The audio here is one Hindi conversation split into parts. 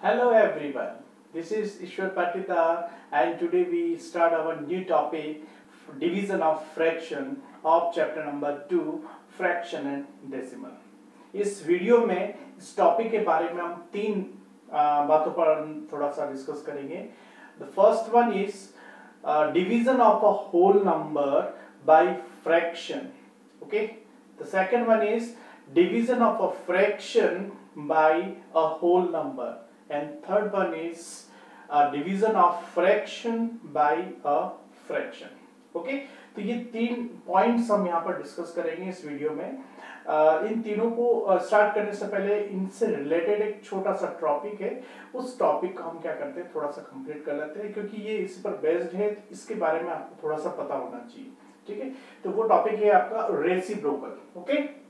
Hello everyone, this is Ishwar Patidar and today we start our new topic division of fraction of chapter number 2 fraction and decimal. इस वीडियो में इस टॉपिक के बारे में हम तीन बातों पर थोड़ा सा डिस्कस करेंगे. The first one is division of a whole number by fraction. Okay. The second one is division of a fraction by a whole number. And third one is division of fraction by a fraction. Okay, तो ये तीन पॉइंट्स हम यहाँ पर डिस्कस करेंगे इस वीडियो में. इन तीनों को स्टार्ट करने से पहले इनसे रिलेटेड एक छोटा सा टॉपिक है. उस टॉपिक को हम क्या करते हैं, थोड़ा सा कंप्लीट कर लेते हैं, क्योंकि ये इस पर बेस्ड है. इसके बारे में आपको थोड़ा सा पता होना चाहिए. ठीक है, तो वो टॉपिक है आपका रेसिप्रोकल. ओके,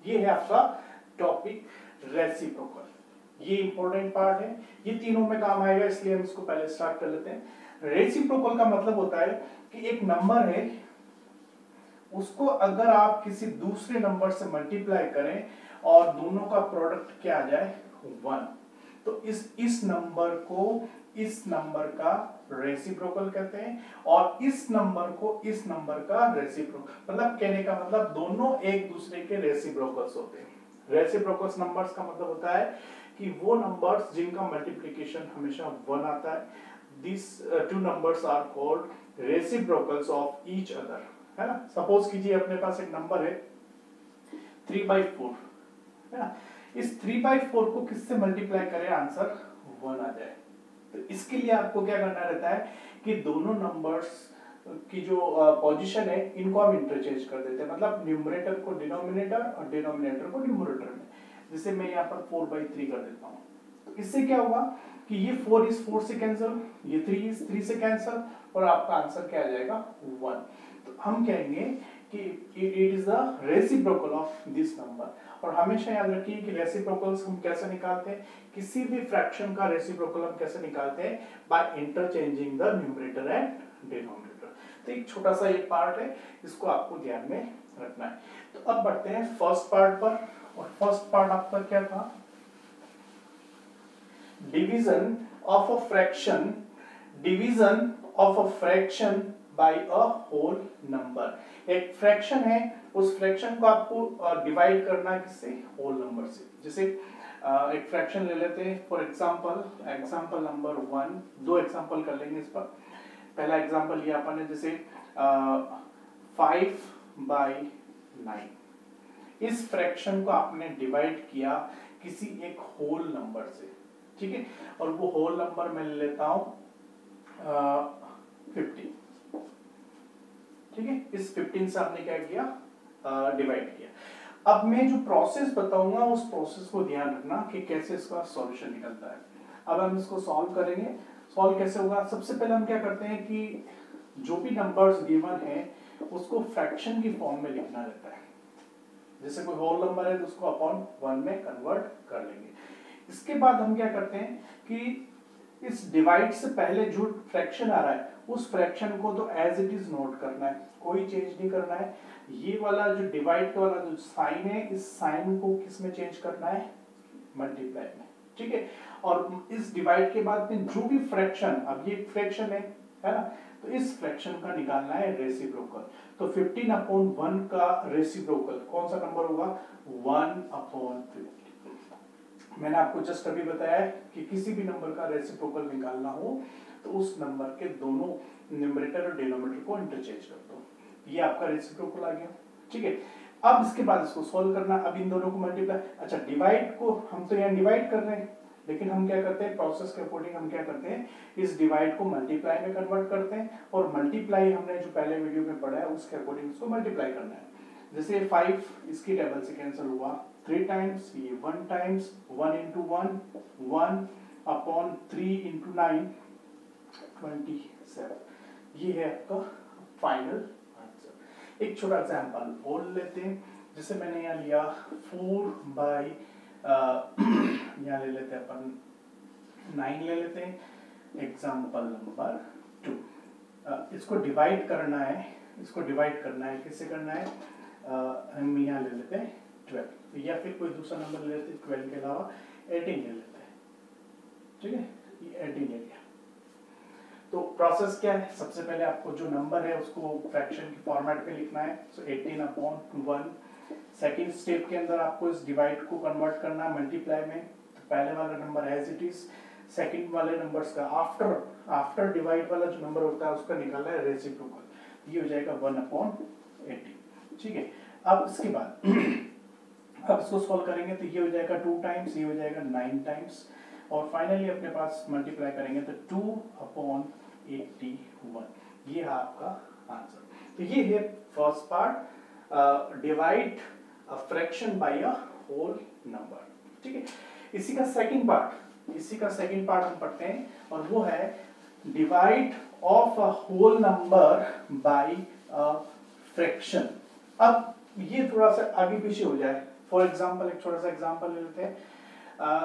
ये है आपका टॉपिक रेसिप्रोकल. ये इंपॉर्टेंट पार्ट है, ये तीनों में काम आएगा, इसलिए हम इसको पहले स्टार्ट कर लेते हैं. रेसिप्रोकल का मतलब होता है कि एक नंबर है, उसको अगर आप किसी दूसरे नंबर से मल्टीप्लाई करें और दोनों का प्रोडक्ट क्या आ जाए 1, तो इस नंबर को इस नंबर का रेसिप्रोकल कहते हैं और इस नंबर को इस नंबर का रेसिप्रोकल. मतलब कहने का मतलब दोनों एक दूसरे के रेसिप्रोकल्स होते हैं. रेसिप्रोकल्स नंबर्स का मतलब होता है कि वो नंबर्स जिनका मल्टीप्लिकेशन हमेशा 1 आता है. This two numbers are called reciprocals of each other. है ना. सपोज कीजिए अपने पास एक नंबर है 3/4, है ना. इस 3/4 को किससे मल्टीप्लाई करें आंसर 1 आ जाए. तो इसके लिए आपको क्या करना रहता है कि दोनों नंबर्स की जो पोजीशन है इनको हम इंटरचेंज कर देते हैं. मतलब न्यूमरेटर को डिनोमिनेटर और डिनोमिनेटर को न्यूमरेटर में. जैसे मैं यहाँ पर 4/3 कर देता हूँ, तो इससे क्या होगा कि ये 4 इस 4 से कैंसिल, ये 3 इस 3 से कैंसिल, और आपका आंसर क्या आ जाएगा 1. तो हम कहेंगे कि it is the reciprocal of this number. और हमेशा याद रखिए कि रेसिप्रोकल्स हम कैसे निकालते हैं, किसी भी फ्रैक्शन का रेसिप्रोकल हम कैसे निकालते हैं, by interchanging the numerator and denominator. तो एक छोटा सा ये पार्ट है, इसको आपको ध्यान में रखना है. तो अब बढ़ते हैं फर्स्ट पार्ट पर. और फर्स्ट पार्ट आपका क्या था, division of a fraction, division of a fraction by a whole number. एक फ्रैक्शन है, उस फ्रैक्शन को आपको डिवाइड करना है किससे, होल नंबर से. जैसे एक फ्रैक्शन ले लेते हैं फॉर एग्जांपल नंबर 1. दो एग्जांपल कर लेंगे इस पर. पहला एग्जांपल लिया अपन ने, जैसे 5/9. इस फ्रैक्शन को आपने डिवाइड किया किसी एक होल नंबर से. ठीक है, और वो होल नंबर मैं ले लेता हूं 15. ठीक है, इस 15 से आपने क्या किया, डिवाइड किया. अब मैं जो प्रोसेस बताऊंगा उस प्रोसेस को ध्यान रखना कि कैसे इसका सॉल्यूशन निकलता है. अब हम इसको सॉल्व करेंगे. सॉल्व कैसे होगा, सबसे पहले हम क्या करते हैं कि जो भी नंबर्स गिवन है उसको फ्रैक्शन की फॉर्म में लिखना रहता है. जैसे कोई होल नंबर है तो उसको अपॉन 1 में कन्वर्ट कर लेंगे. इसके बाद हम क्या करते हैं कि इस डिवाइड से पहले जो फ्रैक्शन आ रहा है उस फ्रैक्शन को तो एज इट इज नोट करना है, कोई चेंज नहीं करना है. ये वाला जो डिवाइड का वाला जो साइन है, इस साइन को किस में चेंज करना है, मल्टीप्लाई में. ठीक है, और इस डिवाइड के बाद में जो भी फ्रैक्शन, अब ये फ्रैक्शन है ना, तो इस फ्रैक्शन का निकालना है रेसिप्रोकल. तो 15/1 का रेसिप्रोकल कौन सा नंबर होगा, 1/50. मैंने आपको जस्ट अभी बताया कि किसी भी नंबर का रेसिप्रोकल निकालना हो तो उस नंबर के दोनों न्यूमरेटर और डिनोमिनेटर को इंटरचेंज कर दो. ये आपका रेसिप्रोकल आ गया. ठीक है, अब इसके बाद इसको सॉल्व करना. अब इन दोनों को मल्टीप्लाई, अच्छा डिवाइड को हम तो यहाँ डिवाइड कर रहे हैं, लेकिन हम क्या करते हैं, प्रोसेस के अकॉर्डिंग हम क्या करते हैं, इस डिवाइड को मल्टीप्लाई में कन्वर्ट करते हैं. और मल्टीप्लाई हमने जो पहले वीडियो में पढ़ा है उसके अकॉर्डिंग इसको मल्टीप्लाई करना है. जैसे 5 इसकी टेबल से कैंसिल हुआ 3 टाइम्स, ये 1 टाइम्स, 1 into 1 1/3 into 9 27. ये है आपका फाइनल आंसर. एक छोटा एग्जांपल और लेते हैं. जैसे मैंने यहाँ लिया 4/, यहाँ ले लेते हैं अपन 9 ले लेते हैं. Example number 2. इसको डिवाइड करना है, इसको डिवाइड करना है, किससे करना है, हम यहाँ ले लेते हैं 12, या फिर कोई दूसरा नंबर ले लेते हैं 12 के अलावा 18 ले लेते हैं, ठीक है, ये 18 ले लिया। तो प्रोसेस क्या है, सबसे पहले आपको जो नंबर है उसको फ्रैक्शन के फॉर्मेट में लिखना है, सो 18/1। सेकेंड स्टेप के अंदर आपको इस डिवाइड को कन्वर्ट करना है मल्टीप्लाई में, तो पहले वाला number as it is, second वाले नंबर्स का आफ्टर डिवाइड वाला जो नंबर होता है उसका निकालना है रेसिप्रोकल, ये हो जाएगा 1/18, ठीक है। अब इसके बाद अब इसको सॉल्व करेंगे तो ये हो जाएगा 2 टाइम्स, ये हो जाएगा 9 टाइम्स, और फाइनली अपने पास मल्टीप्लाई करेंगे तो 2/81, ये है आपका आंसर। तो ये है first part, divide a fraction by a whole number, ठीक है। इसी का सेकंड पार्ट हम पढ़ते हैं, और वो है divide of a whole number by a fraction. अब ये थोड़ा सा आगे पीछे हो जाए, फॉर एग्जांपल एक छोटा सा एग्जांपल ले लेते हैं।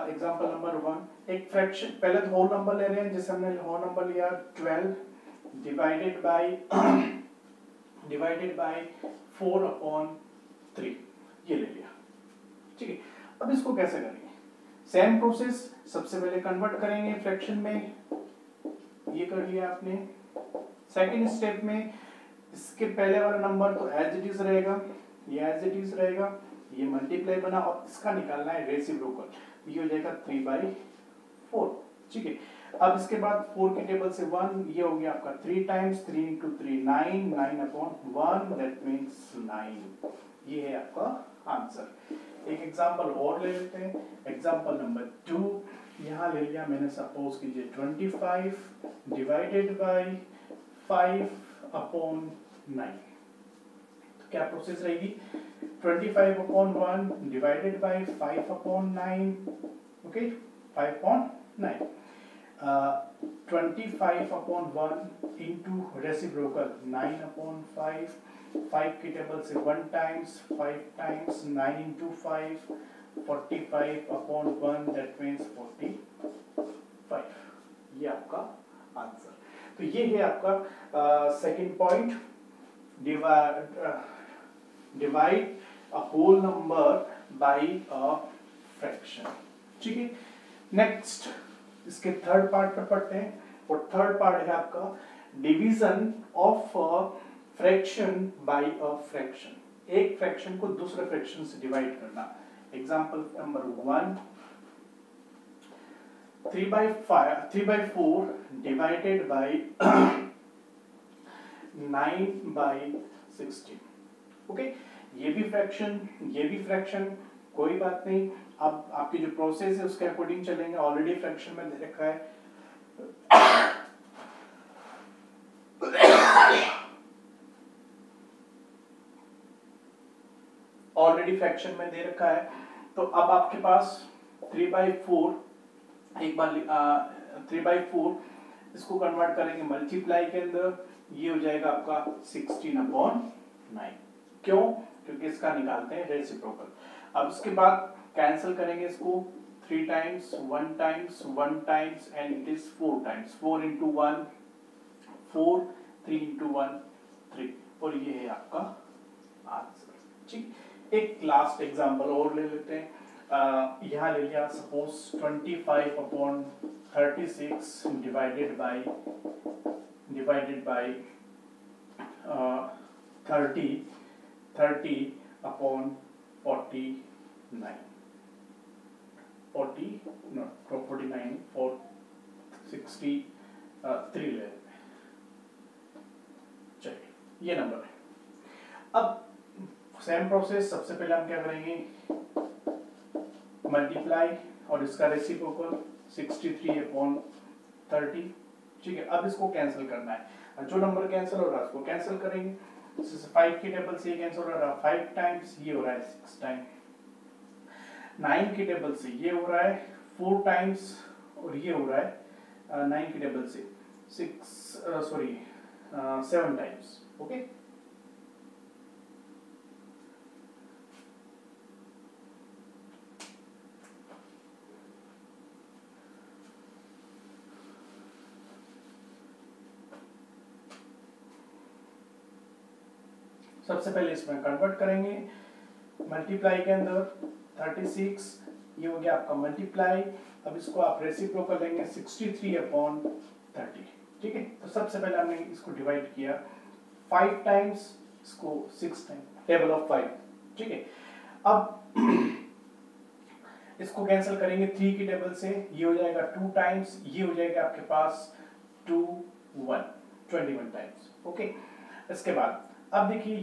एग्जांपल नंबर 1, एक फ्रैक्शन, पहले तो होल नंबर ले रहे हैं, जैसे हमने होल नंबर लिया 12 डिवाइडेड बाय 4/3, ये ले लिया, ठीक है। अब इसको कैसे करेंगे, सेम प्रोसेस, सबसे पहले कन्वर्ट करेंगे फ्रैक्शन में, ये कर लिया आपने। सेकंड स्टेप में इसके पहले वाला नंबर तो एज इट इज रहेगा, ये एज इट इज रहेगा, ये मल्टीप्लाई बना, और इसका निकालना है रेसिप्रोकल, ये हो जाएगा 3/4, ठीक है। अब इसके बाद 4 के टेबल से 1, ये हो गया आपका 3 टाइम्स, 3 × 3 9, 9/1, दैट मींस 9, ये है आपका आंसर। एक एग्जांपल और ले लेते हैं, एग्जांपल नंबर 2, यहाँ ले लिया मैंने, सपोज कीजिए 25 डिवाइडेड बाय 5/9, तो क्या प्रोसेस रहेगी, 25/1 divided by 5/9, okay, 5/9, 25/1 into reciprocal 9/5, 5 की टेबल से 1 टाइम्स, 5 टाइम्स, 9 × 5, 45/1, दैट मींस 45, ये आपका आंसर। तो ये है आपका second point, divide a whole number by a fraction, ठीक है। नेक्स्ट इसके थर्ड पार्ट पर पढ़ते हैं, और थर्ड पार्ट है आपका division of a fraction by a fraction, एक फ्रैक्शन को दूसरे फ्रैक्शन से डिवाइड करना। Example number 1, 3/4 divided by 9/16, okay, ये भी फ्रैक्शन, कोई बात नहीं। अब आपकी जो प्रोसेस है उसके अकॉर्डिंग चलेंगे, ऑलरेडी फ्रैक्शन में दे रखा है, तो अब आपके पास 3/4, एक बार 3/4 इसको कन्वर्ट करेंगे मल्टीप्लाई के अंदर, ये हो जाएगा आपका 16/9, क्यों, क्योंकि इसका निकालते हैं रेसिप्रोकल। अब उसके बाद कैंसिल करेंगे इसको, 3 times, 1 times, 1 times, and it is 4 times, 4 × 1 4, 3 × 1 3, और ये है आपका आंसर, ठीक। एक लास्ट एग्जांपल और ले लेते हैं, यहाँ ले लिया सपोज 25/36 डिवाइडेड बाय 30/49, 463 ले लेते हैं, चलिए ये नंबर है। अब सेम प्रोसेस, सबसे पहले हम क्या करेंगे, मल्टीप्लाई और इसका रेसिप्रोकल 63/30, ठीक है। अब इसको कैंसिल करना है, जो नंबर कैंसिल हो रहा है उसको कैंसिल करेंगे, 5 की टेबल से ये कैंसिल हो रहा है 5 टाइम्स, ये हो रहा है 6 टाइम, 9 की टेबल से ये हो रहा है 4 टाइम्स, और ये हो रहा है 9 की टेबल से 7 टाइम्स, ओके। सबसे पहले इसमें कन्वर्ट करेंगे, मल्टीप्लाई के अंदर 36, ये हो गया आपका मल्टीप्लाई। अब इसको आप रेसिप्रोकल लेंगे 63/30, ठीक है। तो सबसे पहले हमने इसको डिवाइड किया 5 टाइम्स, इसको 6 टाइम्स, टेबल ऑफ 5, ठीक है। अब इसको कैंसिल करेंगे 3 की टेबल से, ये हो जाएगा 2 टाइम्स, ये हो जाएगा आपके पास 2 1 21 टाइम्स, ओके। इसके बाद अब देखिए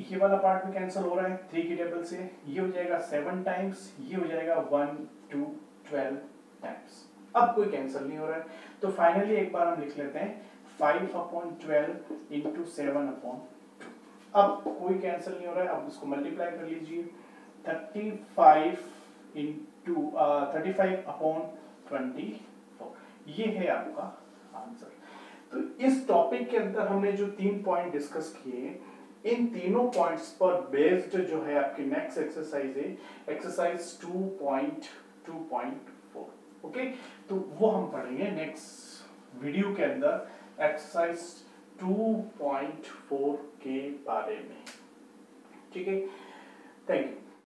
ये वाला पार्ट भी कैंसिल हो रहा है 3 की टेबल से, ये हो जाएगा 7 टाइम्स, ये हो जाएगा 1 2 12 टाइम्स। अब कोई कैंसिल नहीं हो रहा है, तो फाइनली एक बार हम लिख लेते हैं 5/12 इंटू 7/2। अब कोई कैंसिल नहीं हो रहा है, अब इसको मल्टीप्लाई कर लीजिए 35/24, ये है आपका आंसर। तो इस टॉपिक के अंदर हमने जो 3 पॉइंट डिस्कस किए, इन तीनों पॉइंट्स पर बेस्ड जो है आपकी नेक्स्ट एक्सरसाइज है एक्सरसाइज 2.2.4, ओके। तो वो हम पढ़ेंगे नेक्स्ट वीडियो के अंदर एक्सरसाइज 2.4 के बारे में, ठीक है। Thank you.